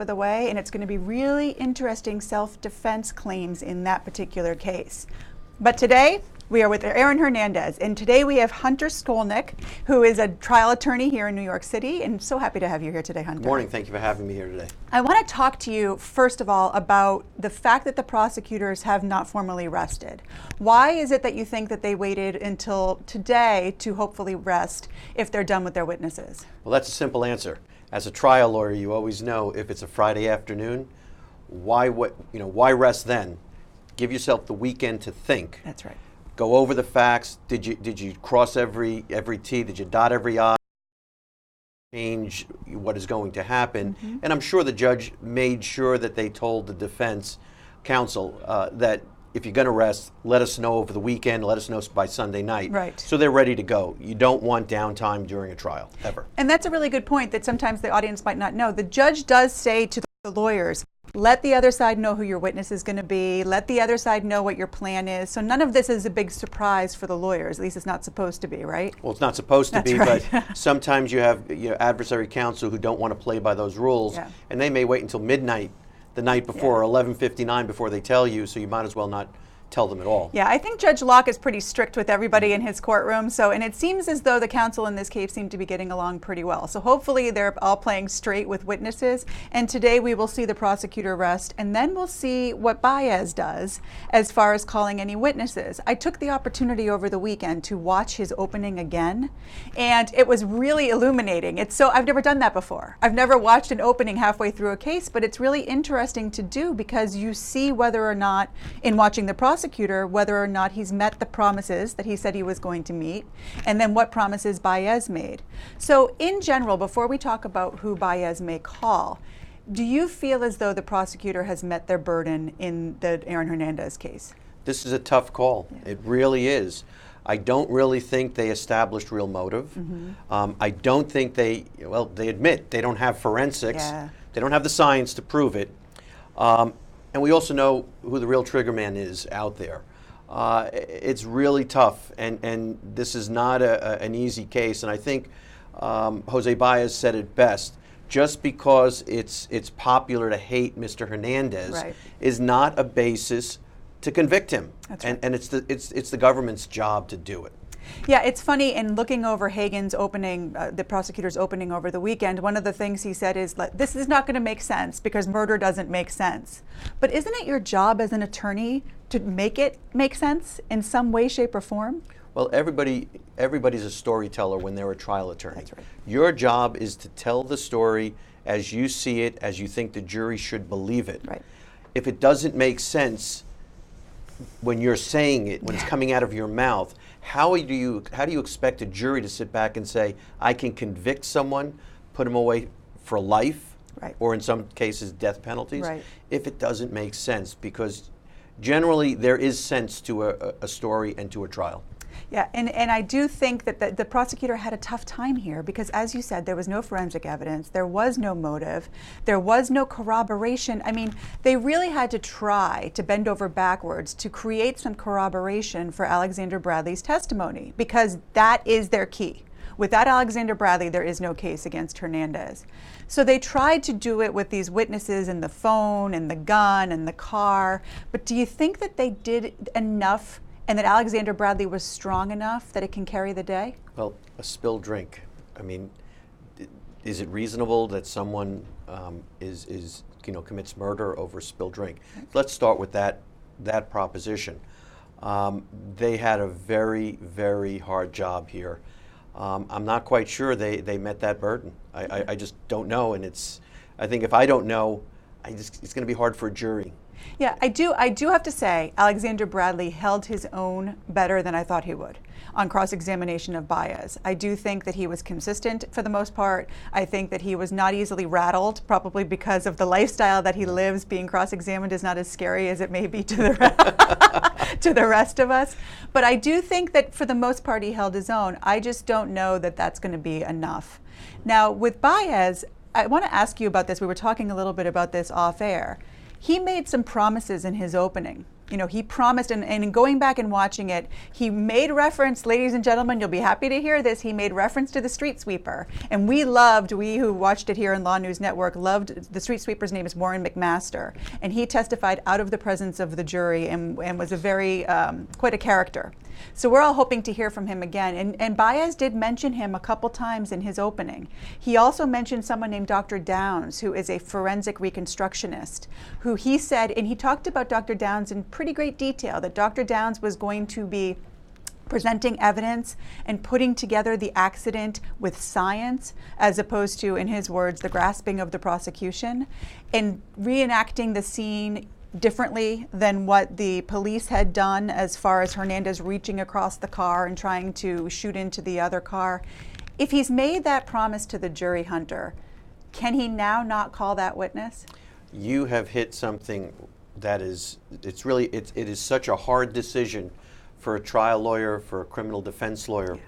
of the way, and it's going to be really interesting self-defense claims in that particular case. But today, we are with Aaron Hernandez, and today we have Hunter Shkolnik, who is a trial attorney here in New York City, and so happy to have you here today, Hunter. Good morning. Thank you for having me here today. I want to talk to you, first of all, about the fact that the prosecutors have not formally rested. Why is it that you think that they waited until today to hopefully rest if they're done with their witnesses? Well, that's a simple answer. As a trial lawyer, you always know if it's a Friday afternoon, why rest then? Give yourself the weekend to think. That's right. Go over the facts. Did you cross every T? Did you dot every I? Change what is going to happen. Mm-hmm. And I'm sure the judge made sure that they told the defense counsel that if you're going to rest, let us know over the weekend, let us know by Sunday night. Right. So they're ready to go. You don't want downtime during a trial, ever. And that's a really good point that sometimes the audience might not know. The judge does say to the lawyers, let the other side know who your witness is going to be. Let the other side know what your plan is. So none of this is a big surprise for the lawyers. At least it's not supposed to be, right? Well, it's not supposed to That's be, right. But sometimes you have adversary counsel who don't want to play by those rules, and they may wait until midnight the night before, or 11:59 before they tell you, so you might as well not tell them at all. Yeah, I think Judge Locke is pretty strict with everybody in his courtroom. And it seems as though the counsel in this case seem to be getting along pretty well. So hopefully they're all playing straight with witnesses. And today we will see the prosecutor rest, and then we'll see what Baez does as far as calling any witnesses. I took the opportunity over the weekend to watch his opening again, and it was really illuminating. I've never done that before. I've never watched an opening halfway through a case, but it's really interesting to do because you see whether or not, in watching the prosecutor, whether or not he's met the promises that he said he was going to meet, and then what promises Baez made. So in general, before we talk about who Baez may call, do you feel as though the prosecutor has met their burden in the Aaron Hernandez case? This is a tough call. Yeah. It really is. I don't really think they established real motive. Mm-hmm. I don't think they admit they don't have forensics. Yeah. They don't have the science to prove it. And we also know who the real trigger man is out there. It's really tough, and this is not an easy case. And I think Jose Baez said it best. Just because it's popular to hate Mr. Hernandez is not a basis to convict him. That's right. And it's the government's job to do it. Yeah, it's funny, in looking over Hagen's opening, the prosecutor's opening over the weekend, one of the things he said is, this is not going to make sense because murder doesn't make sense. But isn't it your job as an attorney to make it make sense in some way, shape, or form? Well, everybody's a storyteller when they're a trial attorney. That's right. Your job is to tell the story as you see it, as you think the jury should believe it. Right. If it doesn't make sense when you're saying it, when it's coming out of your mouth, how do you expect a jury to sit back and say, I can convict someone, put him away for life, or in some cases death penalties, if it doesn't make sense? Because generally there is sense to a story and to a trial. Yeah, and I do think that the prosecutor had a tough time here because, as you said, there was no forensic evidence, there was no motive, there was no corroboration. I mean, they really had to try to bend over backwards to create some corroboration for Alexander Bradley's testimony because that is their key. Without Alexander Bradley, there is no case against Hernandez. So they tried to do it with these witnesses and the phone and the gun and the car, but do you think that they did enough and that Alexander Bradley was strong enough that it can carry the day? Well, a spilled drink. I mean, is it reasonable that someone commits murder over a spilled drink? Let's start with that proposition. They had a very, very hard job here. I'm not quite sure they met that burden. I just don't know, and I think if I don't know, it's going to be hard for a jury. Yeah, I do have to say, Alexander Bradley held his own better than I thought he would on cross-examination of Baez. I do think that he was consistent for the most part. I think that he was not easily rattled, probably because of the lifestyle that he lives. Being cross-examined is not as scary as it may be to the rest of us. But I do think that for the most part he held his own. I just don't know that that's going to be enough. Now, with Baez, I want to ask you about this. We were talking a little bit about this off air. He made some promises in his opening You know, he promised, and in going back and watching it, he made reference, ladies and gentlemen, you'll be happy to hear this, he made reference to the street sweeper. And we who watched it here on LawNewz Network, loved the street sweeper's name is Warren McMaster. And he testified out of the presence of the jury and was a very, quite a character. So we're all hoping to hear from him again. And Baez did mention him a couple times in his opening. He also mentioned someone named Dr. Downs, who is a forensic reconstructionist, who he said, and he talked about Dr. Downs in pretty great detail, that Dr. Downs was going to be presenting evidence and putting together the accident with science, as opposed to, in his words, the grasping of the prosecution, and reenacting the scene differently than what the police had done as far as Hernandez reaching across the car and trying to shoot into the other car. If he's made that promise to the jury, Hunter, can he now not call that witness? You have hit something that is, it is such a hard decision for a trial lawyer, for a criminal defense lawyer. Yeah.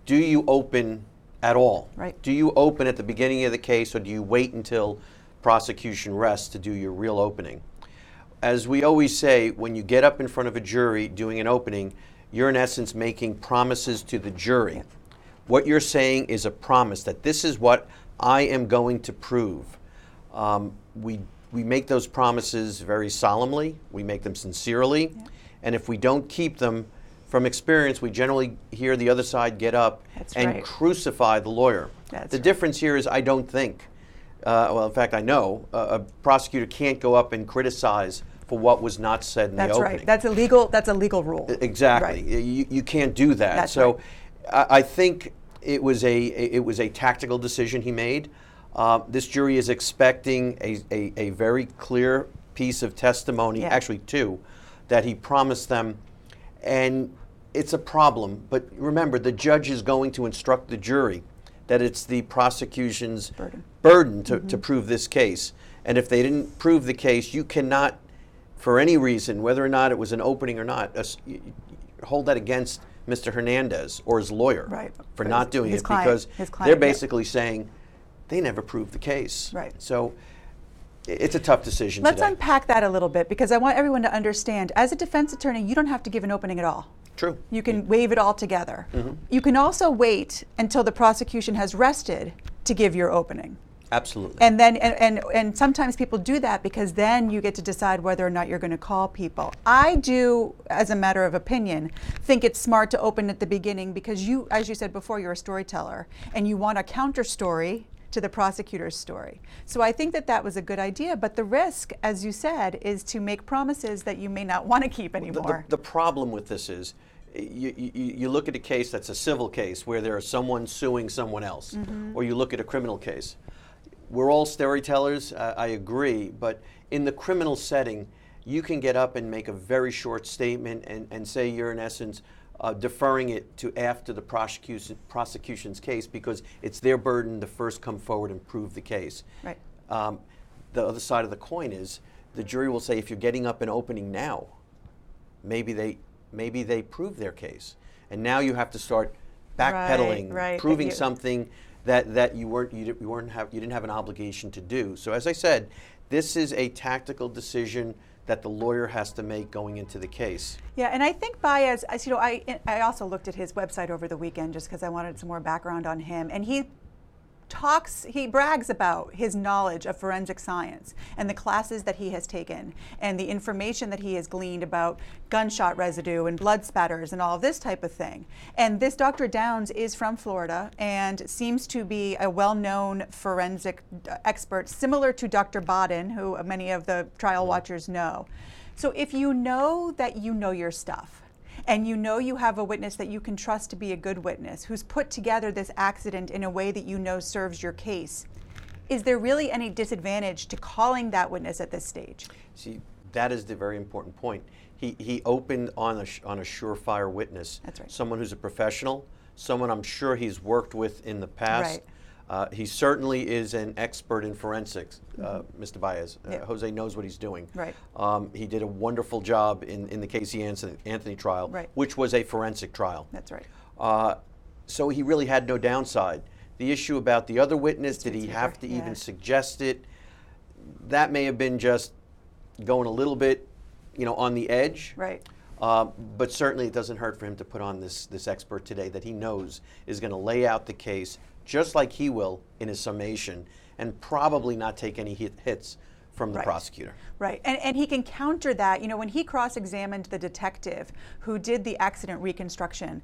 Do you open at all? Right. Do you open at the beginning of the case, or do you wait until prosecution rests to do your real opening? As we always say, when you get up in front of a jury doing an opening, you're in essence making promises to the jury. Yeah. What you're saying is a promise that this is what I am going to prove. We make those promises very solemnly, we make them sincerely, yeah. And if we don't keep them, from experience, we generally hear the other side get up and crucify the lawyer. The difference here is I don't think, well, in fact, I know a prosecutor can't go up and criticize for what was not said in the opening. That's right. That's a legal rule. Exactly. Right. You can't do that. That's so I think it was a tactical decision he made. This jury is expecting a very clear piece of testimony, actually two, that he promised them, and it's a problem. But remember, the judge is going to instruct the jury that it's the prosecution's burden to prove this case. And if they didn't prove the case, you cannot, for any reason, whether or not it was an opening or not, hold that against Mr. Hernandez or his lawyer for not doing it, because they're basically saying they never proved the case. Right. So it's a tough decision Let's today. unpack that a little bit, because I want everyone to understand, as a defense attorney, you don't have to give an opening at all. True. You can waive it all together. You can also wait until the prosecution has rested to give your opening. Absolutely. And then, and sometimes people do that because then you get to decide whether or not you're going to call people. I do, as a matter of opinion, think it's smart to open at the beginning, because you, as you said before, you're a storyteller and you want a counter story to the prosecutor's story. So I think that that was a good idea, but the risk, as you said, is to make promises that you may not want to keep anymore. The problem with this is, you look at a case that's a civil case where there is someone suing someone else, or you look at a criminal case. We're all storytellers, I agree, but in the criminal setting, you can get up and make a very short statement and say you're in essence deferring it to after the prosecution's case, because it's their burden to first come forward and prove the case. Right. The other side of the coin is the jury will say, if you're getting up and opening now, maybe they prove their case, and now you have to start backpedaling, proving something that you didn't have an obligation to do. So as I said, this is a tactical decision that the lawyer has to make going into the case. Yeah, and I think Baez, you know, I also looked at his website over the weekend just because I wanted some more background on him, and he brags about his knowledge of forensic science and the classes that he has taken and the information that he has gleaned about gunshot residue and blood spatters and all of this type of thing. And this Dr. Downs is from Florida and seems to be a well-known forensic expert, similar to Dr. Bodden, who many of the trial watchers know. So if you know that you know your stuff, and you know you have a witness that you can trust to be a good witness, who's put together this accident in a way that you know serves your case, is there really any disadvantage to calling that witness at this stage? See, that is the very important point. He opened on a surefire witness. That's right. Someone who's a professional, someone I'm sure he's worked with in the past. Right. He certainly is an expert in forensics, Mr. Baez. Jose knows what he's doing. Right. He did a wonderful job in the Casey Anthony trial, which was a forensic trial. That's right. So he really had no downside. The issue about the other witness, did he have to even suggest it? That may have been just going a little bit on the edge. Right. But certainly it doesn't hurt for him to put on this expert today that he knows is going to lay out the case just like he will in his summation and probably not take any hits from the prosecutor. Right, and he can counter that. When he cross-examined the detective who did the accident reconstruction,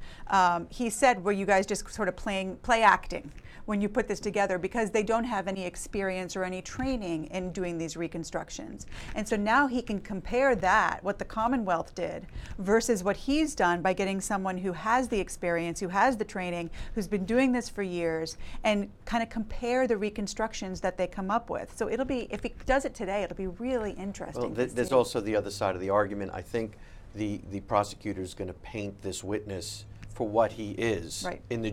he said, were you guys just sort of play acting when you put this together, because they don't have any experience or any training in doing these reconstructions. And so now he can compare that, what the Commonwealth did, versus what he's done by getting someone who has the experience, who has the training, who's been doing this for years, and kind of compare the reconstructions that they come up with. So it'll be, if he does it today, it'll be really interesting. Well, there's also the other side of the argument. I think the prosecutor is going to paint this witness for what he is, in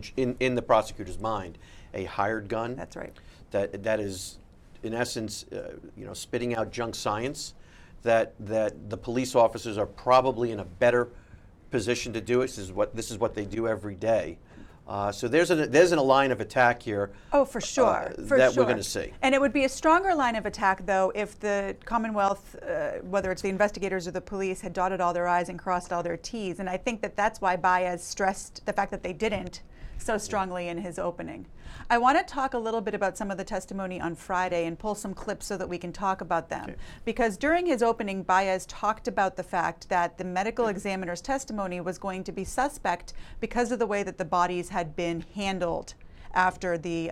the prosecutor's mind, a hired gun. That's right. That is, in essence, spitting out junk science. That the police officers are probably in a better position to do it. This is what they do every day. So there's a line of attack here. Oh, for sure. We're going to see. And it would be a stronger line of attack, though, if the Commonwealth, whether it's the investigators or the police, had dotted all their I's and crossed all their T's. And I think that's why Baez stressed the fact that they didn't so strongly in his opening. I want to talk a little bit about some of the testimony on Friday and pull some clips so that we can talk about them. Okay. Because during his opening, Baez talked about the fact that the medical examiner's testimony was going to be suspect because of the way that the bodies had been handled after the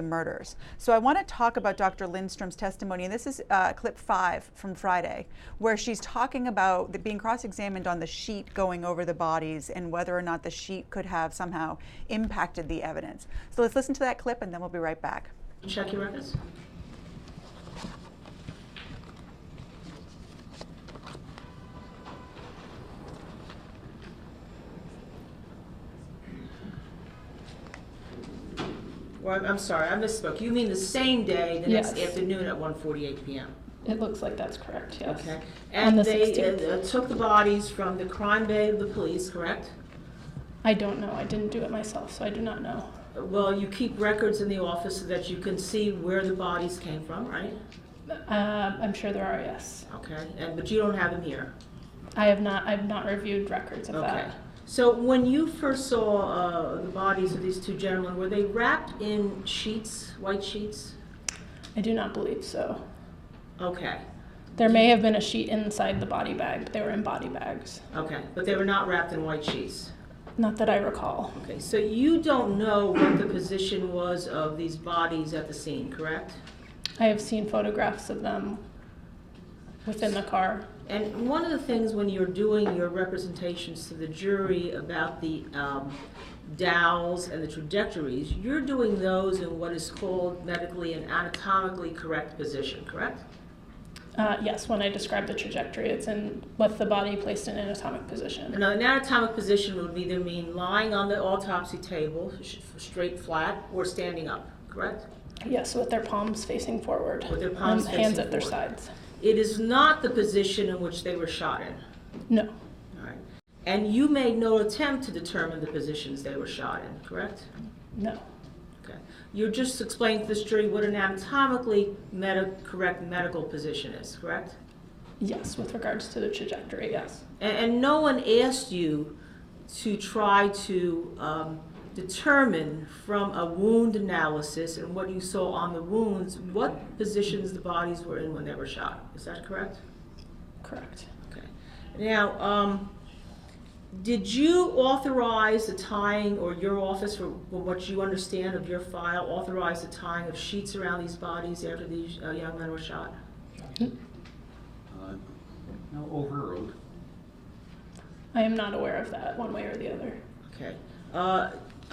murders. So I want to talk about Dr. Lindstrom's testimony, and this is clip 5 from Friday, where she's talking about being cross-examined on the sheet going over the bodies and whether or not the sheet could have somehow impacted the evidence. So let's listen to that clip, and then we'll be right back. Check your records. Well, I'm sorry, I misspoke. You mean the same day, the next afternoon at 1:48 p.m.? It looks like that's correct, yes. Okay. And they took the bodies from the crime bay of the police, correct? I don't know. I didn't do it myself, so I do not know. Well, you keep records in the office so that you can see where the bodies came from, right? I'm sure there are, yes. Okay. But you don't have them here? I've not reviewed records of that. Okay. So when you first saw the bodies of these two gentlemen, were they wrapped in sheets, white sheets? I do not believe so. Okay. There may have been a sheet inside the body bag, but they were in body bags. Okay, but they were not wrapped in white sheets? Not that I recall. Okay, so you don't know what the position was of these bodies at the scene, correct? I have seen photographs of them within the car. And one of the things when you're doing your representations to the jury about the dowels and the trajectories, you're doing those in what is called medically an anatomically correct position, correct? Yes, when I describe the trajectory, it's with the body placed in an anatomic position. Now, an anatomic position would either mean lying on the autopsy table, straight flat, or standing up, correct? Yes, with their palms facing forward. With their palms facing hands at their forward. sides. It is not the position in which they were shot in. No. All right. And you made no attempt to determine the positions they were shot in, correct? No. Okay. You're just explaining to this jury what an anatomically correct medical position is, correct? Yes, with regards to the trajectory, yes. And no one asked you to try to determine from a wound analysis and what you saw on the wounds what positions the bodies were in when they were shot. Is that correct? Correct. Okay. Now, did you authorize the tying, or your office, for what you understand of your file, authorize the tying of sheets around these bodies after these young men were shot? No, overruled. I am not aware of that, one way or the other. Okay.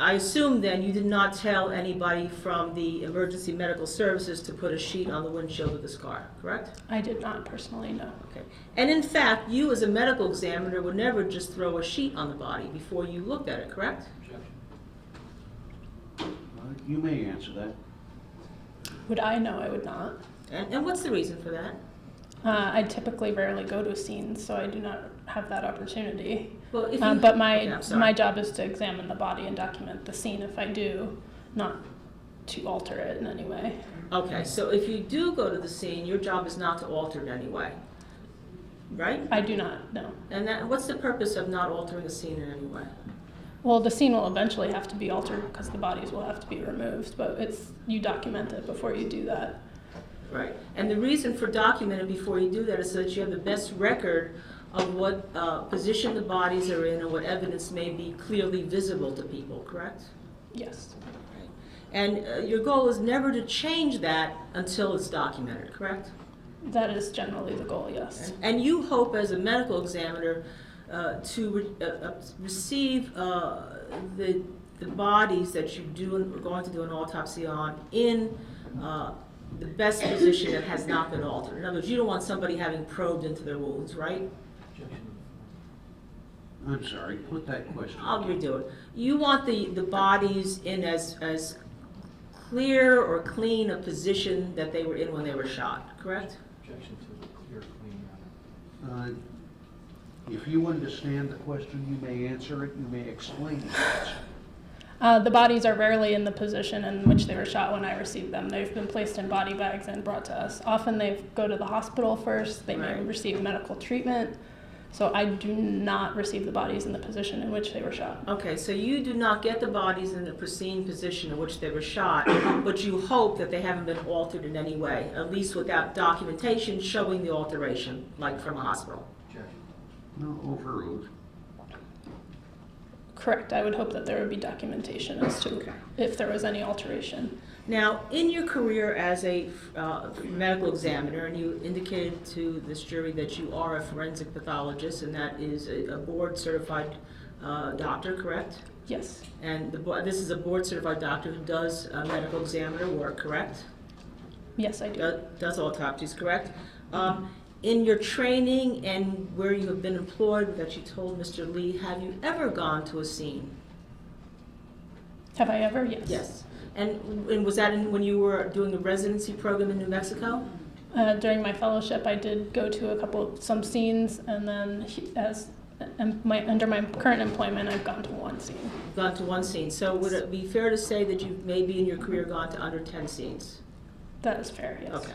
I assume then you did not tell anybody from the emergency medical services to put a sheet on the windshield of this car, correct? I did not personally, no. Okay. And in fact, you as a medical examiner would never just throw a sheet on the body before you looked at it, correct? You may answer that. Would I? No, I would not. And what's the reason for that? I typically rarely go to scenes, so I do not have that opportunity. Well, if but my job is to examine the body and document the scene if I do, not to alter it in any way. Okay, so if you do go to the scene, your job is not to alter it in any way. right? I do not know. And what's the purpose of not altering the scene in any way? Well, the scene will eventually have to be altered because the bodies will have to be removed, but you document it before you do that. Right. And the reason for documenting before you do that is so that you have the best record of what position the bodies are in and what evidence may be clearly visible to people, correct? Yes. Right. And your goal is never to change that until it's documented, correct? That is generally the goal, yes. And you hope as a medical examiner to receive the bodies that are going to do an autopsy on in the best position that has not been altered. In other words, you don't want somebody having probed into their wounds, right? I'm sorry, put that question. I'll redo it. You want the bodies in as clear or clean a position that they were in when they were shot, correct? Objection to the clear, clean. If you understand the question, you may answer it, you may explain it. The bodies are rarely in the position in which they were shot when I received them. They've been placed in body bags and brought to us. Often they go to the hospital first. They may receive medical treatment. So I do not receive the bodies in the position in which they were shot. Okay, so you do not get the bodies in the pristine position in which they were shot, but you hope that they haven't been altered in any way, at least without documentation showing the alteration, like from a hospital. Objection. No, overruled. Correct. I would hope that there would be documentation as to if there was any alteration. Now, in your career as a medical examiner, and you indicated to this jury that you are a forensic pathologist, and that is a board-certified doctor, correct? Yes. And this is a board-certified doctor who does medical examiner work, correct? Yes, I do. Does autopsies, correct? In your training and where you have been employed that you told Mr. Lee, have you ever gone to a scene? Have I ever? Yes. Yes. And was that when you were doing a residency program in New Mexico? During my fellowship, I did go to some scenes, and then under my current employment, I've gone to one scene. Gone to one scene. So would it be fair to say that you've maybe in your career gone to under 10 scenes? That is fair, yes. Okay.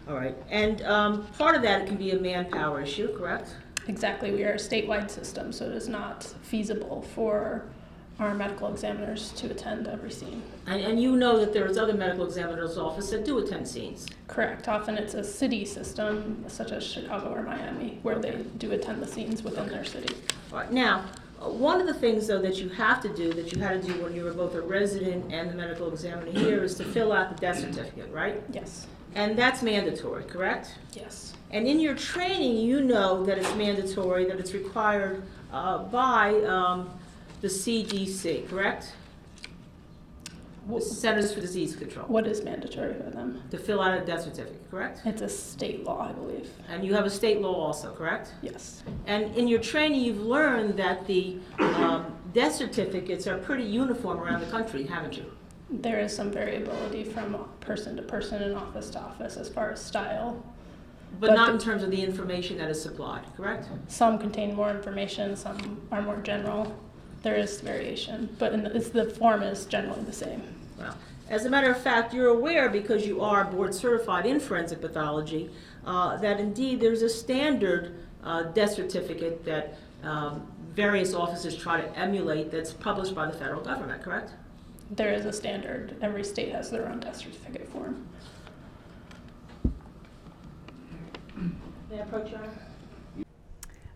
All right. And part of that can be a manpower issue, correct? Exactly. We are a statewide system, so it is not feasible for our medical examiners to attend every scene. And you know that there's other medical examiners' office that do attend scenes. Correct. Often it's a city system, such as Chicago or Miami, where they do attend the scenes within their city. All right. Now, one of the things, though, that you have to do, that you had to do when you were both a resident and the medical examiner here, is to fill out the death certificate, right? Yes. And that's mandatory, correct? Yes. And in your training, you know that it's mandatory, that it's required by the CDC, correct? The Centers for Disease Control. What is mandatory for them? To fill out a death certificate, correct? It's a state law, I believe. And you have a state law also, correct? Yes. And in your training, you've learned that the death certificates are pretty uniform around the country, haven't you? There is some variability from person to person and office to office as far as style. But not in terms of the information that is supplied, correct? Some contain more information, some are more general. There is variation, but the form is generally the same. Well, as a matter of fact, you're aware, because you are board certified in forensic pathology, that indeed there's a standard death certificate that various offices try to emulate that's published by the federal government, correct? There is a standard. Every state has their own death certificate form. May I approach you?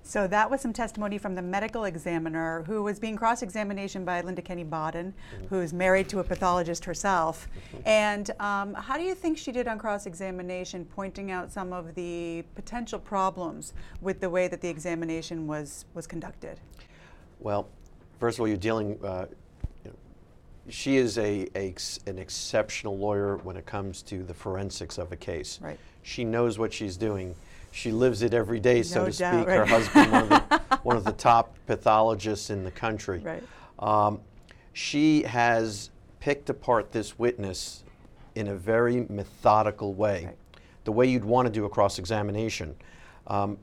So that was some testimony from the medical examiner who was being cross-examined by Linda Kenny Bodden, who's married to a pathologist herself. And how do you think she did on cross-examination, pointing out some of the potential problems with the way that the examination was conducted? Well, first of all, you're dealing, she is an exceptional lawyer when it comes to the forensics of a case. Right. She knows what she's doing. She lives it every day, so No to doubt, speak. right. Her husband, one of the top pathologists in the country. Right. She has picked apart this witness in a very methodical way, Right. the way you'd want to do a cross-examination. The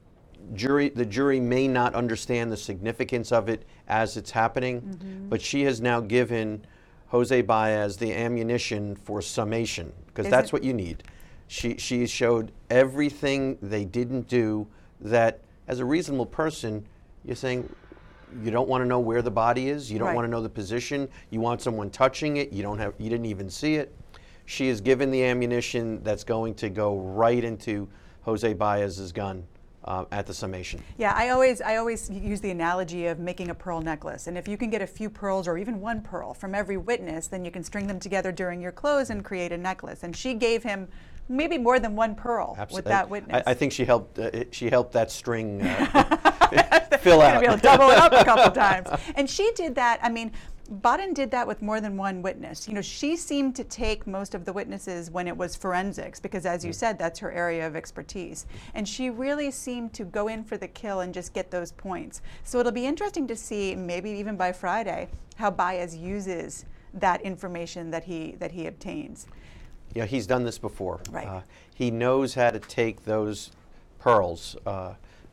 jury may not understand the significance of it as it's happening, but she has now given Jose Baez the ammunition for summation, because that's what you need. She showed everything they didn't do that as a reasonable person, you're saying you don't want to know where the body is, you don't want to know the position, you want someone touching it, you didn't even see it. She is given the ammunition that's going to go right into Jose Baez's gun at the summation. Yeah, I always use the analogy of making a pearl necklace. And if you can get a few pearls or even one pearl from every witness, then you can string them together during your close and create a necklace. And she gave him maybe more than one pearl with that witness. I think she helped that string fill out. Be able to double it up a couple times. And she did that. I mean, Baden did that with more than one witness. You know, she seemed to take most of the witnesses when it was forensics, because as you said, that's her area of expertise. And she really seemed to go in for the kill and just get those points. So it'll be interesting to see, maybe even by Friday, how Baez uses that information that he obtains. Yeah, he's done this before. Right. He knows how to take those pearls,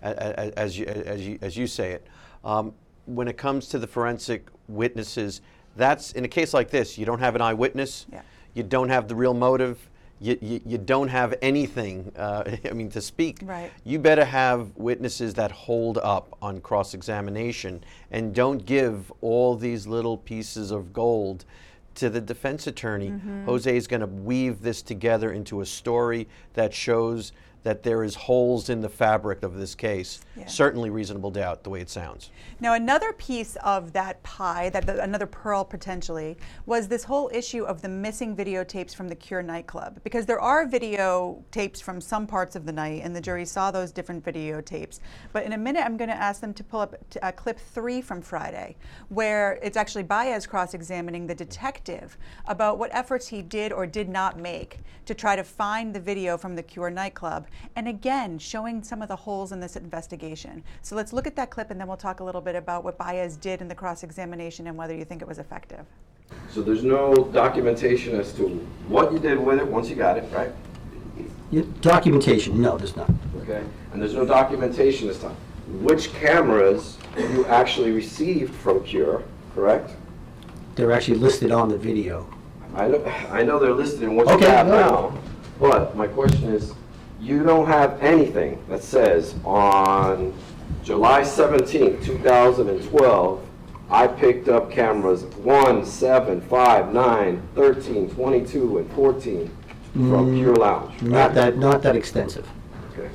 as you say it. When it comes to the forensic witnesses, that's, in a case like this, you don't have an eyewitness, you don't have the real motive, you don't have anything, to speak. Right. You better have witnesses that hold up on cross-examination and don't give all these little pieces of gold to the defense attorney. Jose is going to weave this together into a story that shows that there is holes in the fabric of this case. Certainly reasonable doubt, the way it sounds. Now, another piece of that pie, another pearl potentially, was this whole issue of the missing videotapes from the Cure nightclub. Because there are videotapes from some parts of the night, and the jury saw those different videotapes. But in a minute, I'm going to ask them to pull up clip 3 from Friday, where it's actually Baez cross-examining the detective about what efforts he did or did not make to try to find the video from the Cure nightclub, and again, showing some of the holes in this investigation. So let's look at that clip, and then we'll talk a little bit about what Baez did in the cross-examination and whether you think it was effective. So there's no documentation as to what you did with it once you got it, right? Documentation, no, there's not. Okay. And there's no documentation as to which cameras you actually received from Cure, correct? They're actually listed on the video. I know they're listed in what you have now, but my question is, you don't have anything that says on July 17, 2012, I picked up cameras 1, 7, 5, 9, 13, 22, and 14 from Pure Lounge. Not that extensive. Okay.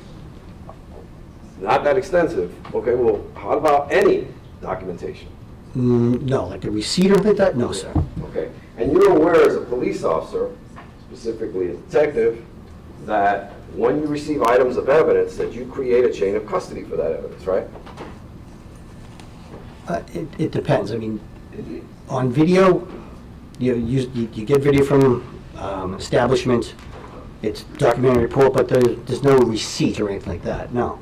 Not that extensive. Okay, well, how about any documentation? No, like a receipt or that? No, sir. Okay. And you're aware as a police officer, specifically a detective, that when you receive items of evidence that you create a chain of custody for that evidence, right? It depends. I mean, on video, you get video from establishment, it's documentary report, but there's no receipt or anything like that, no.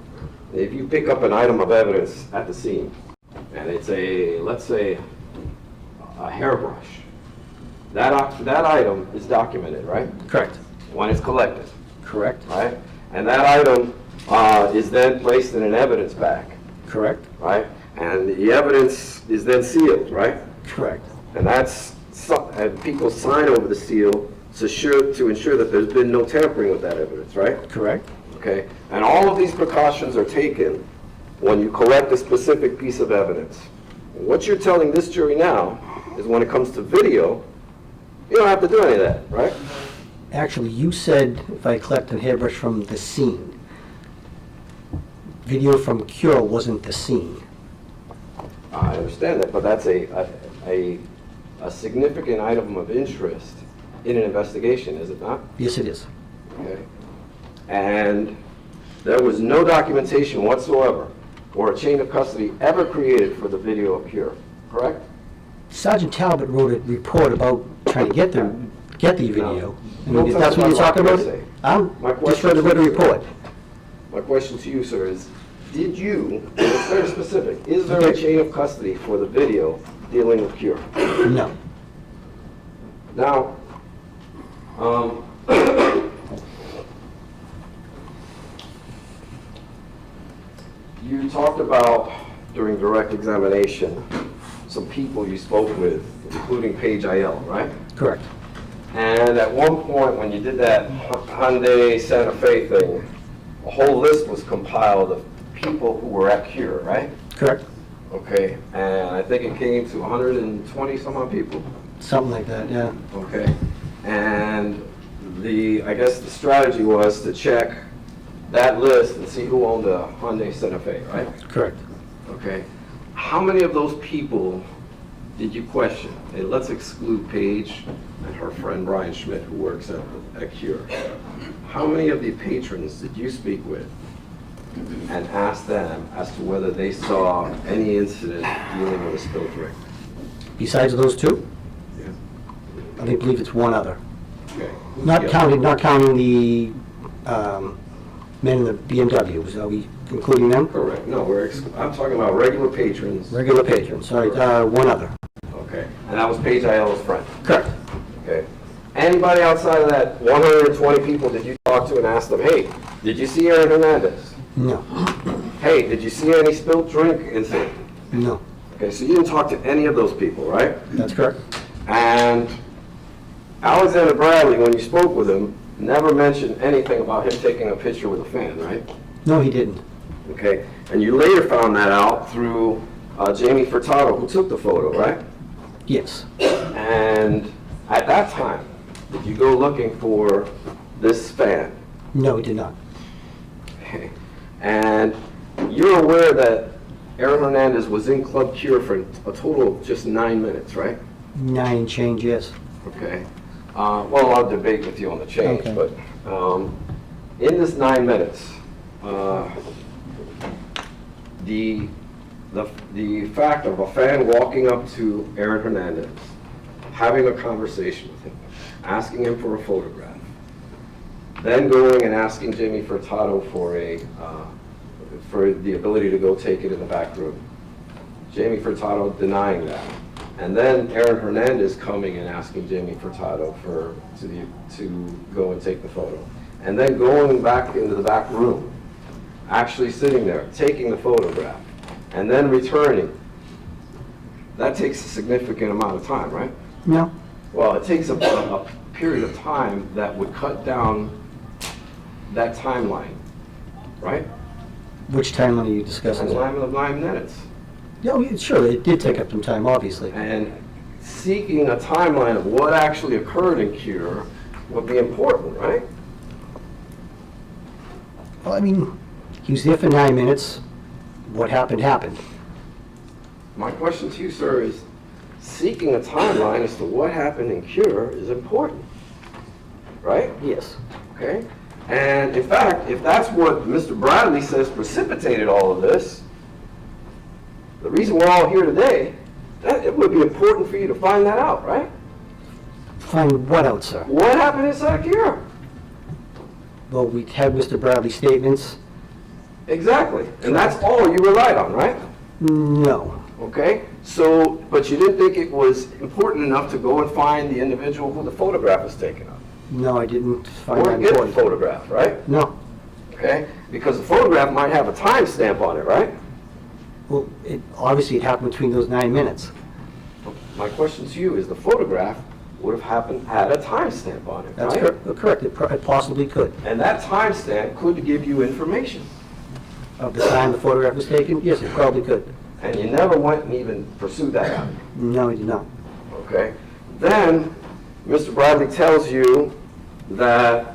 If you pick up an item of evidence at the scene, and it's let's say, a hairbrush, that item is documented, right? Correct. When it's collected. Correct. Right? And that item is then placed in an evidence bag. Correct. Right? And the evidence is then sealed, right? Correct. And and people sign over the seal to ensure that there's been no tampering with that evidence, right? Correct. Okay? And all of these precautions are taken when you collect a specific piece of evidence. And what you're telling this jury now is when it comes to video, you don't have to do any of that, right? Actually, you said if I collect a hairbrush from the scene. Video from Cure wasn't the scene. I understand that, but that's a significant item of interest in an investigation, is it not? Yes, it is. Okay. And there was no documentation whatsoever or a chain of custody ever created for the video of Cure, correct? Sergeant Talbot wrote a report about trying to get the video. I mean, if that's what you're talking about, I'm just trying to write a report. My question to you, sir, is did you, and it's very specific, is there a chain of custody for the video dealing with Cure? No. Now, you talked about, during direct examination, some people you spoke with, including Paige IL, right? Correct. And at one point, when you did that Hyundai Santa Fe thing, a whole list was compiled of people who were at Cure, right? Correct? Okay, and I think it came to 120 some odd people. Something like that, yeah. Okay, and I guess the strategy was to check that list and see who owned a Hyundai Santa Fe, right? Correct. Okay, how many of those people did you question? And let's exclude Paige and her friend Brian Schmidt, who works at Cure. How many of the patrons did you speak with and ask them as to whether they saw any incident dealing with a spilled drink? Besides those two, Yeah. I believe it's one other. Okay. Not counting the men in the BMWs. Are we including them? Correct. No, I'm talking about regular patrons. Regular patrons, sorry, one other. Okay. And that was Paige Aiello's friend. Correct. Okay. Anybody outside of that 120 people did you talk to and ask them, hey, did you see Aaron Hernandez? No. Hey, did you see any spilled drink incident? No. Okay, so you didn't talk to any of those people, right? That's correct. And Alexander Bradley, when you spoke with him, never mentioned anything about him taking a picture with a fan, right? No, he didn't. Okay, and you later found that out through Jamie Furtado, who took the photo, right? Yes. And at that time, did you go looking for this fan? No, he did not. Okay. And you're aware that Aaron Hernandez was in Club Cure for a total of just 9 minutes, right? 9 change, yes. Okay. Well, I'll debate with you on the change, Okay. but in this 9 minutes, the fact of a fan walking up to Aaron Hernandez, having a conversation with him, asking him for a photograph, then going and asking Jamie Furtado for the ability to go take it in the back room. Jamie Furtado denying that. And then Aaron Hernandez coming and asking Jamie Furtado to go and take the photo. And then going back into the back room, actually sitting there, taking the photograph, and then returning. That takes a significant amount of time, right? No. Well, it takes a period of time that would cut down that timeline, right? Which timeline are you discussing? Timeline of 9 minutes. Yeah, sure, it did take up some time, obviously. And seeking a timeline of what actually occurred in Cure would be important, right? Well, I mean, he was there for 9 minutes. What happened, happened. My question to you, sir, is seeking a timeline as to what happened in Cure is important, right? Yes. Okay? And in fact, if that's what Mr. Bradley says precipitated all of this, the reason we're all here today, it would be important for you to find that out, right? Find what out, sir? What happened inside Cure? Well, we had Mr. Bradley's statements. Exactly. And that's all you relied on, right? No. Okay? So, but you didn't think it was important enough to go and find the individual who the photograph was taken of? No, I didn't find Or that get the important. photograph, right? No. Okay? Because the photograph might have a timestamp on it, right? Well, obviously it happened between those 9 minutes. My question to you is the photograph would have had a timestamp on it, That's right? correct. It possibly could. And that timestamp could give you information. Of the time the photograph was taken, yes, it probably could. And you never went and even pursued that out. No, he did not. Okay? Then, Mr. Bradley tells you that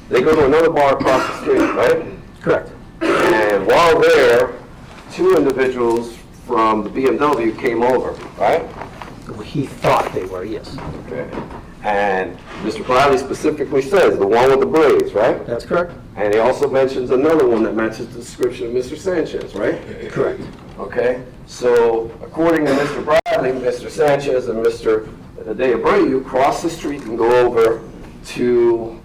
they go to another bar across the street, right? Correct. And while there, 2 individuals from the BMW came over, right? Well, he thought they were, yes. Okay. And Mr. Bradley specifically says the one with the braids, right? That's correct. And he also mentions another one that matches the description of Mr. Sanchez, right? Correct. Okay? So, according to Mr. Bradley, Mr. Sanchez and Mr. De Abreu cross the street and go over to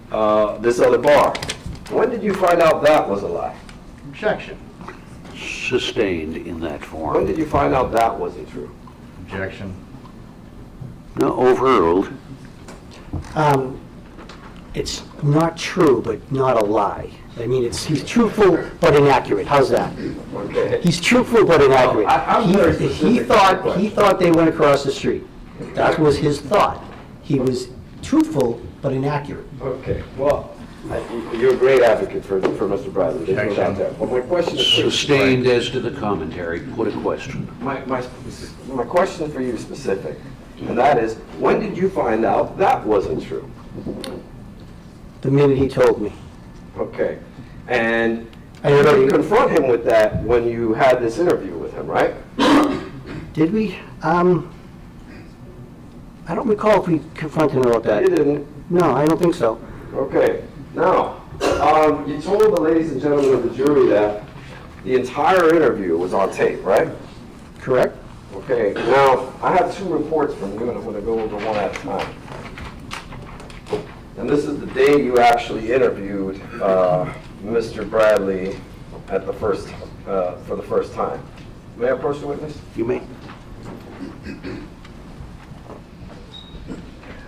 this other bar. When did you find out that was a lie? Objection. Sustained in that When form. did you find out that wasn't true? Objection. No, overruled. It's not true, but not a lie. I mean, he's truthful but inaccurate. How's that? Okay. He's truthful but inaccurate. I'm very specific to my question. He thought they went across the street. That was his thought. He was truthful but inaccurate. Okay, well, You're a great advocate for Mr. Bradley, there's no doubt there. But my question is for you. Sustained as to the commentary, put a question. My question for you is specific, and that is, when did you find out that wasn't true? The minute he told me. Okay, and I you already- didn't confront him with that when you had this interview with him, right? Did we? I don't recall if we confronted him about that. You didn't. No, I don't think so. Okay, now, you told the ladies and gentlemen of the jury that the entire interview was on tape, right? Correct? Okay, now, I have 2 reports from you, and I'm going to go over one at a time. And this is the day you actually interviewed Mr. Bradley at the first, for the first time. May I approach the witness? You may.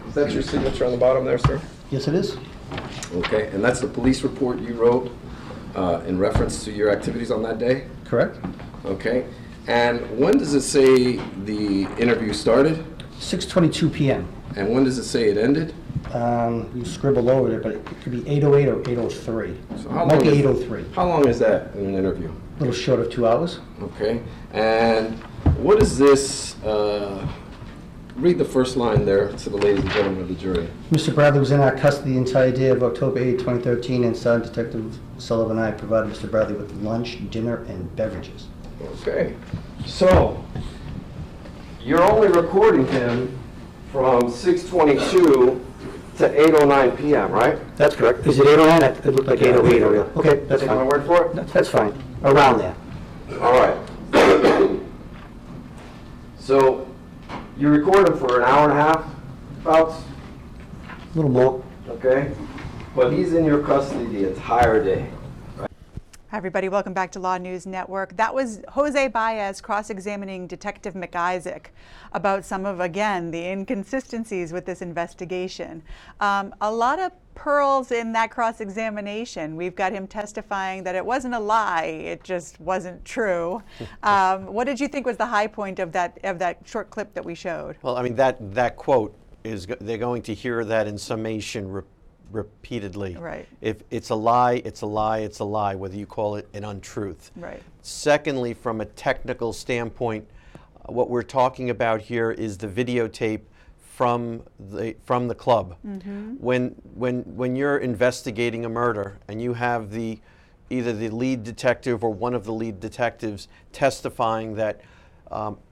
Is that your signature on the bottom there, sir? Yes, it is. Okay, and that's the police report you wrote in reference to your activities on that day? Correct. Okay, and when does it say the interview started? 6:22 p.m. And when does it say it ended? You scribble over it, but it could be 8:08 or 8:03. So how Might long be is- 8:03. How long is that in an interview? A little short of 2 hours. Okay, and what is this, read the first line there to the ladies and gentlemen of the jury. Mr. Bradley was in our custody the entire day of October 8, 2013, and Sergeant Detective Sullivan and I provided Mr. Bradley with lunch, dinner, and beverages. Okay, so you're only recording him from 6:22 to 8:09 p.m., right? That's correct. Is it 8:09? It looked like 8:08 earlier. Okay, that's Take my fine. word for it? That's fine. Around there. All right. So you record him for an hour and a half, about, A little more. okay? But he's in your custody the entire day. Hi, everybody. Welcome back to Law News Network. That was Jose Baez cross-examining Detective McIsaac about some of, again, the inconsistencies with this investigation. A lot of pearls in that cross-examination. We've got him testifying that it wasn't a lie, it just wasn't true. What did you think was the high point of that short clip that we showed? Well, I mean, that quote is, they're going to hear that in summation repeatedly. Right. If it's a lie, it's a lie, it's a lie, whether you call it an untruth. Right. Secondly, from a technical standpoint, what we're talking about here is the videotape from the club. Mm-hmm. When you're investigating a murder and you have either the lead detective or one of the lead detectives testifying that,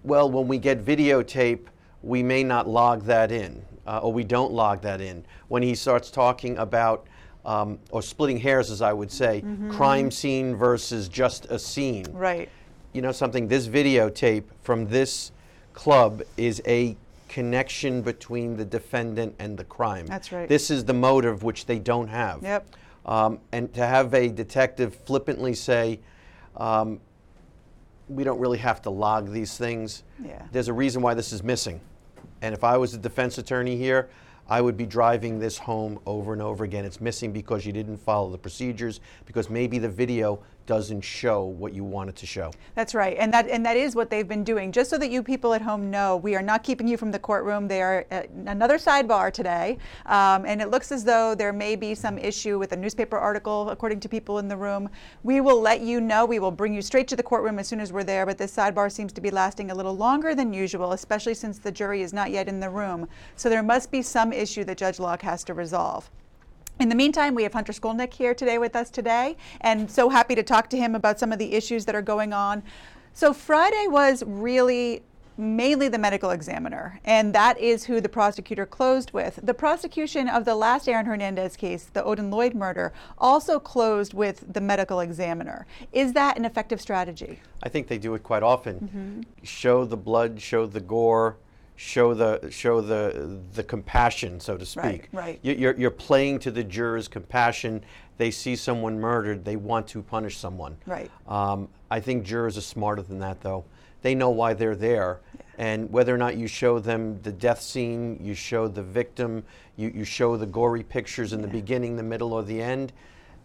well, when we get videotape, we may not log that in. Or we don't log that in. When he starts talking about, or splitting hairs, as I would say, crime scene versus just a scene. Right. You know something, this videotape from this club is a connection between the defendant and the crime. That's right. This is the motive which they don't have. Yep. And to have a detective flippantly say, we don't really have to log these things. Yeah. There's a reason why this is missing. And if I was a defense attorney here, I would be driving this home over and over again. It's missing because you didn't follow the procedures, because maybe the video doesn't show what you wanted to show. That's right, and that is what they've been doing. Just so that you people at home know, we are not keeping you from the courtroom. They are at another sidebar today, and it looks as though there may be some issue with a newspaper article, according to people in the room. We will let you know. We will bring you straight to the courtroom as soon as we're there, but this sidebar seems to be lasting a little longer than usual, especially since the jury is not yet in the room. So there must be some issue that Judge Locke has to resolve. In the meantime, we have Hunter Shkolnik here today with us today, and so happy to talk to him about some of the issues that are going on. So Friday was really mainly the medical examiner, and that is who the prosecutor closed with. The prosecution of the last Aaron Hernandez case, the Odin Lloyd murder, also closed with the medical examiner. Is that an effective strategy? I think they do it quite often. Show the blood, show the gore, show the compassion, so to speak. Right. You're playing to the jurors' compassion. They see someone murdered, they want to punish someone. Right. I think jurors are smarter than that, though. They know why they're there. Yeah. And whether or not you show them the death scene, you show the victim, you show the gory pictures in the beginning, the middle, or the end,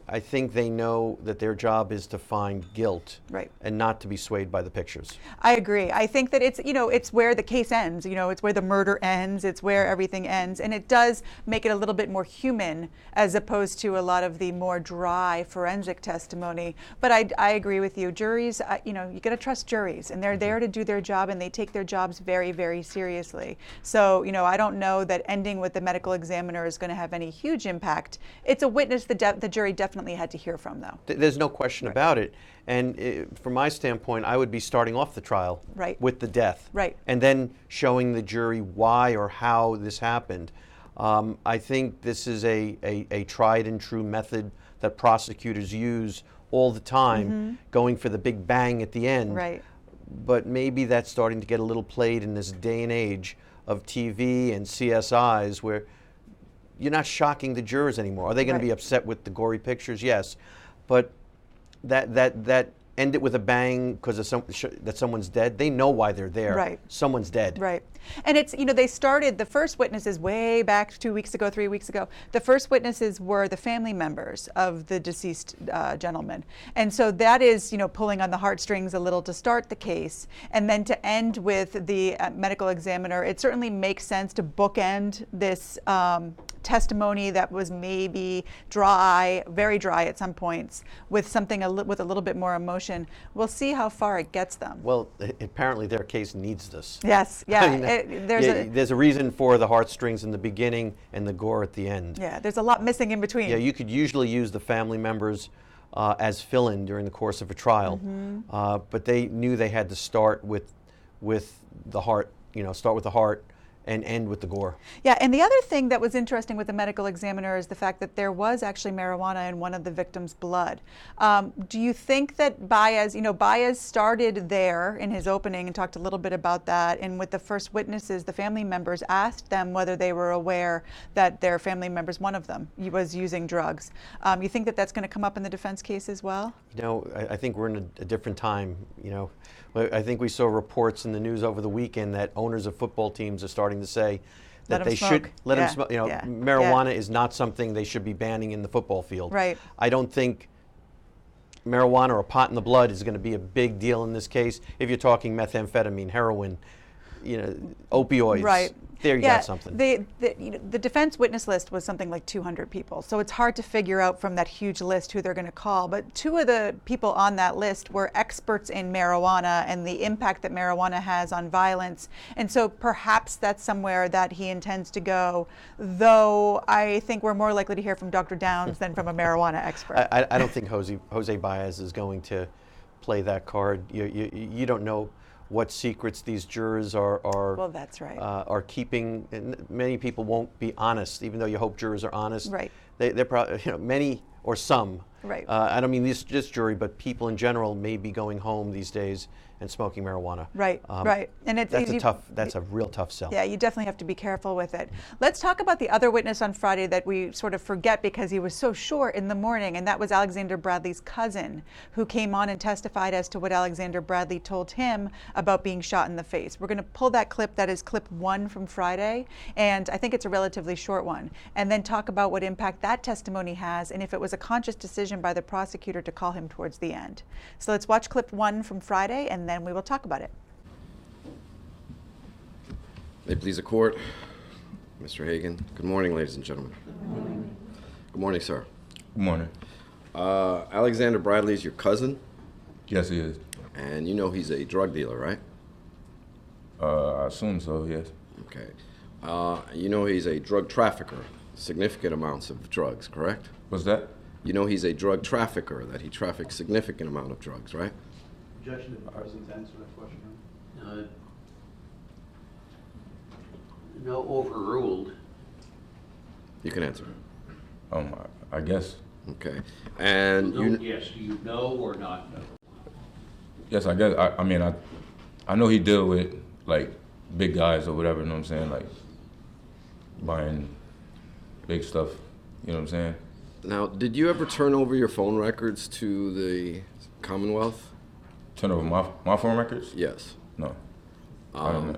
I think they know that their job is to find guilt, Right. and not to be swayed by the pictures. I agree. I think that it's, it's where the case ends, it's where the murder ends, it's where everything ends. And it does make it a little bit more human as opposed to a lot of the more dry forensic testimony. But I agree with you. Juries, you got to trust juries, and they're there to do their job, and they take their jobs very, very seriously. So, I don't know that ending with the medical examiner is going to have any huge impact. It's a witness the jury definitely had to hear from, though. There's no question about it. And from my standpoint, I would be starting off the trial with the death. Right. And then showing the jury why or how this happened. I think this is a tried and true method that prosecutors use all the time, going for the big bang at the end. Right. But maybe that's starting to get a little played in this day and age of TV and CSIs, where you're not shocking the jurors anymore. Are they going to be upset with the gory pictures? Yes, but that end it with a bang because that someone's dead. They know why they're there. Right. Someone's dead. Right. And it's, they started, the first witnesses way back 2 weeks ago, 3 weeks ago, the first witnesses were the family members of the deceased gentleman. And so that is, pulling on the heartstrings a little to start the case. And then to end with the medical examiner, it certainly makes sense to bookend this testimony that was maybe dry, very dry at some points, with something with a little bit more emotion. We'll see how far it gets them. Well, apparently their case needs this. Yes, yeah. I mean, there's a reason for the heartstrings in the beginning and the gore at the end. Yeah, there's a lot missing in between. Yeah, you could usually use the family members as fill-in during the course of a trial, but they knew they had to start with the heart. Start with the heart and end with the gore. Yeah, and the other thing that was interesting with the medical examiner is the fact that there was actually marijuana in one of the victims' blood. Do you think that Baez started there in his opening and talked a little bit about that, and with the first witnesses, the family members asked them whether they were aware that their family members, one of them, was using drugs. You think that that's going to come up in the defense case as well? I think we're in a different time. I think we saw reports in the news over the weekend that owners of football teams are starting to say that they should let them smoke. Marijuana is not something they should be banning in the football field. Right. I don't think marijuana or pot in the blood is going to be a big deal in this case. If you're talking methamphetamine, heroin, opioids. Right. There you got something. The defense witness list was something like 200 people, so it's hard to figure out from that huge list who they're going to call. But two of the people on that list were experts in marijuana and the impact that marijuana has on violence, and so perhaps that's somewhere that he intends to go, though I think we're more likely to hear from Dr. Downs than from a marijuana expert. I don't think Jose Baez is going to play that card. You don't know what secrets these jurors are well, that's right. Are keeping. And many people won't be honest, even though you hope jurors are honest. Right. They're probably, many or some. Right. I don't mean this jury, but people in general may be going home these days and smoking marijuana. Right, right. And that's a real tough sell. Yeah, you definitely have to be careful with it. Let's talk about the other witness on Friday that we sort of forget because he was so short in the morning, and that was Alexander Bradley's cousin, who came on and testified as to what Alexander Bradley told him about being shot in the face. We're going to pull that clip, that is clip 1 from Friday, and I think it's a relatively short one, and then talk about what impact that testimony has and if it was a conscious decision by the prosecutor to call him towards the end. So let's watch clip 1 from Friday, and then we will talk about it. May it please the court, Mr. Hagan. Good morning, ladies and gentlemen. Good morning. Good morning, sir. Good morning. Alexander Bradley is your cousin? Yes, he is. And you know he's a drug dealer, right? I assume so, yes. Okay. You know he's a drug trafficker, significant amounts of drugs, correct? What's that? You know he's a drug trafficker, that he traffics significant amount of drugs, right? Objection to the president's answer to that question. No, overruled. You can answer. I guess. Okay. And Yes, do you know or not know? Yes, I guess. I mean, I know he deal with like big guys or whatever. You know what I'm saying? Like buying big stuff. You know what I'm saying? Now, did you ever turn over your phone records to the Commonwealth? Turn over my phone records? Yes. No. I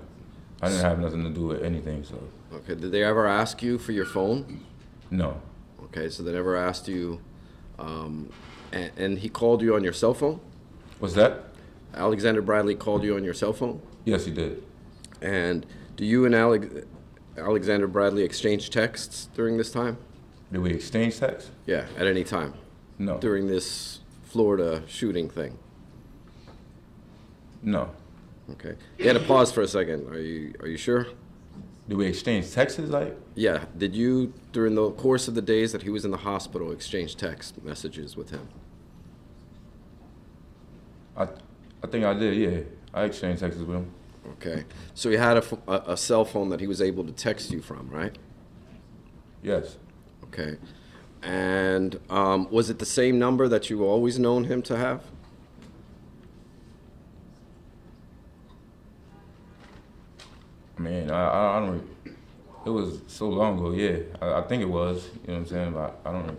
didn't have nothing to do with anything, so. Okay, did they ever ask you for your phone? No. Okay, so they never asked you and he called you on your cell phone? What's that? Alexander Bradley called you on your cell phone? Yes, he did. And do you and Alexander Bradley exchange texts during this time? Did we exchange texts? Yeah, at any time? No. During this Florida shooting thing? No. Okay. You had to pause for a second. Are you sure? Did we exchange texts like? Yeah. Did you, during the course of the days that he was in the hospital, exchange text messages with him? I think I did, yeah. I exchanged texts with him. Okay. So he had a cell phone that he was able to text you from, right? Yes. Okay. And was it the same number that you always known him to have? I mean, I don't. It was so long ago. Yeah, I think it was. You know what I'm saying? But I don't know.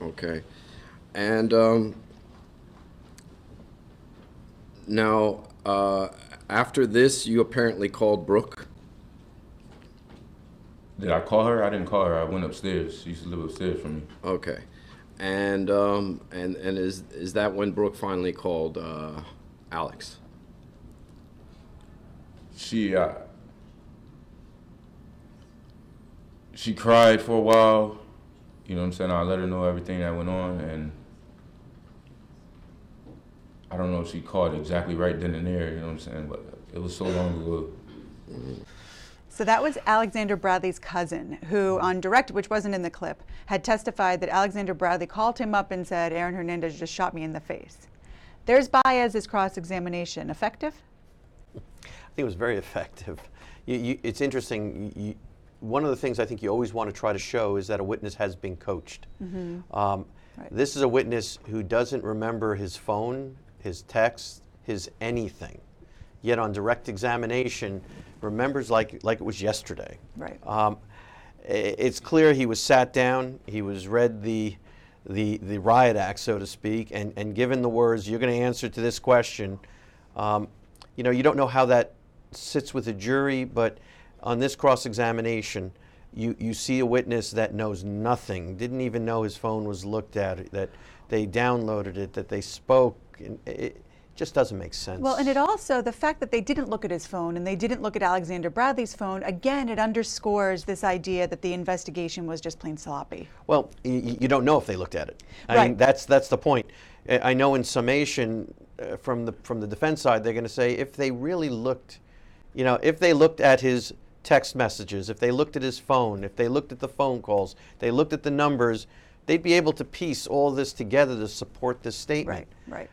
Okay, and now after this, you apparently called Brooke. Did I call her? I didn't call her. I went upstairs. She used to live upstairs from me. Okay, and is that when Brooke finally called Alex? She cried for a while, you know what I'm saying? I let her know everything that went on, and I don't know if she called exactly right then and there, you know what I'm saying? But it was so long ago. So that was Alexander Bradley's cousin, who on direct, which wasn't in the clip, had testified that Alexander Bradley called him up and said, Aaron Hernandez just shot me in the face. There's Baez's cross-examination. Effective? I think it was very effective. It's interesting. One of the things I think you always want to try to show is that a witness has been coached. Mm-hmm. Right. Right. This is a witness who doesn't remember his phone, his text, his anything. Yet on direct examination, remembers like it was yesterday. Right. It's clear he was sat down, he was read the riot act, so to speak, and given the words, you're going to answer to this question. You don't know how that sits with a jury, but on this cross-examination, you see a witness that knows nothing, didn't even know his phone was looked at, that they downloaded it, that they spoke. And it just doesn't make sense. Well, and it also, the fact that they didn't look at his phone and they didn't look at Alexander Bradley's phone, again, it underscores this idea that the investigation was just plain sloppy. Well, you don't know if they looked at it. Right. I mean, that's the point. I know in summation, from the defense side, they're going to say if they really looked, if they looked at his text messages, if they looked at his phone, if they looked at the phone calls, they looked at the numbers, they'd be able to piece all this together to support this statement. Right.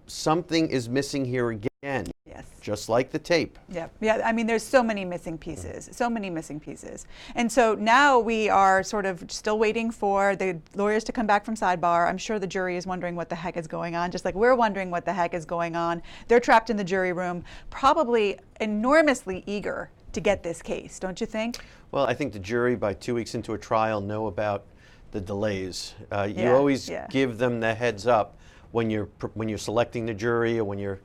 Something is missing here again. Yes. Just like the tape. Yeah. I mean, there's so many missing pieces, And so now we are sort of still waiting for the lawyers to come back from sidebar. I'm sure the jury is wondering what the heck is going on, just like we're wondering what the heck is going on. They're trapped in the jury room, probably enormously eager to get this case, don't you think? Well, I think the jury, by 2 weeks into a trial, know about the delays. You always give them the heads up when you're selecting the jury or when you're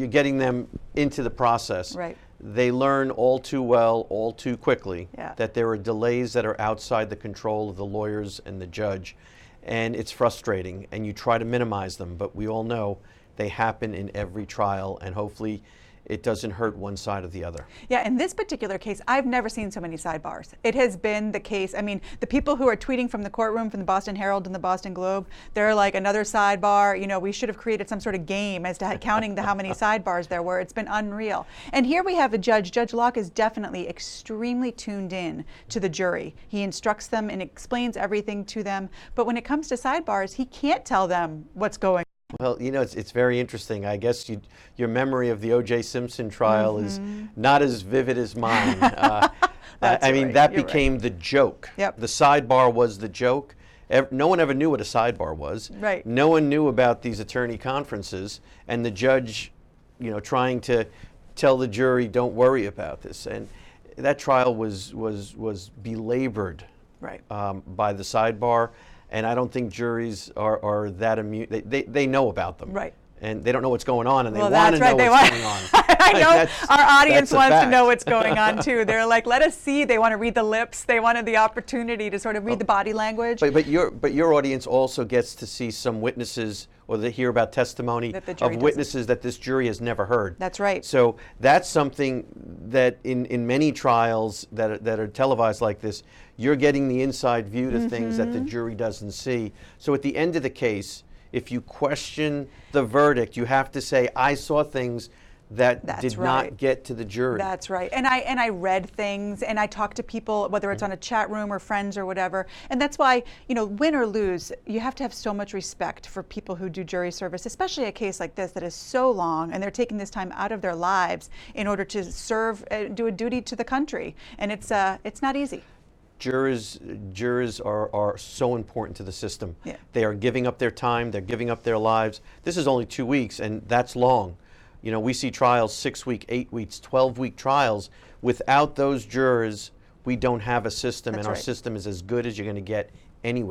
getting them into the process. Right. They learn all too well, all too quickly, Yeah. that there are delays that are outside the control of the lawyers and the judge, and it's frustrating, and you try to minimize them, but we all know they happen in every trial, and hopefully it doesn't hurt one side or the other. Yeah, in this particular case, I've never seen so many sidebars. It has been the case. I mean, the people who are tweeting from the courtroom, from the Boston Herald and the Boston Globe, they're like, another sidebar. We should have created some sort of game as to counting how many sidebars there were. It's been unreal. And here we have a judge. Judge Locke is definitely extremely tuned in to the jury. He instructs them and explains everything to them. But when it comes to sidebars, he can't tell them what's going on. Well, it's very interesting. I guess your memory of the O.J. Simpson trial is not as vivid as mine. I mean, that became the joke. Yep. The sidebar was the joke. No one ever knew what a sidebar was. Right. No one knew about these attorney conferences, and the judge, trying to tell the jury, don't worry about this. And that trial was belabored by the sidebar. And I don't think juries are that immune. They know about them. Right. And they don't know what's going on, and they Well, want to know what's going on. I I know our audience that's a wants to fact. know what's going on too. They're like, let us see. They want to read the lips. They wanted the opportunity to sort of read the body language. But your audience also gets to see some witnesses, or they hear about testimony That the jury of witnesses that this jury has never heard. That's right. So that's something that in many trials that are televised like this, you're getting the inside view to things that the jury doesn't see. So at the end of the case, if you question the verdict, you have to say, I saw things that did not get to the jury. That's right. And I read things, and I talked to people, whether it's on a chat room or friends or whatever. And that's why, you know, win or lose, you have to have so much respect for people who do jury service, especially a case like this that is so long, and they're taking this time out of their lives in order to serve, do a duty to the country. And it's not easy. Jurors are so important to the system. Yeah. They are giving up their time, they're giving up their lives. This is only 2 weeks, and that's long. You know, we see trials 6 week, 8 weeks, 12-week trials. Without those jurors, we don't have a system, and our system is as good as you're going to get anywhere.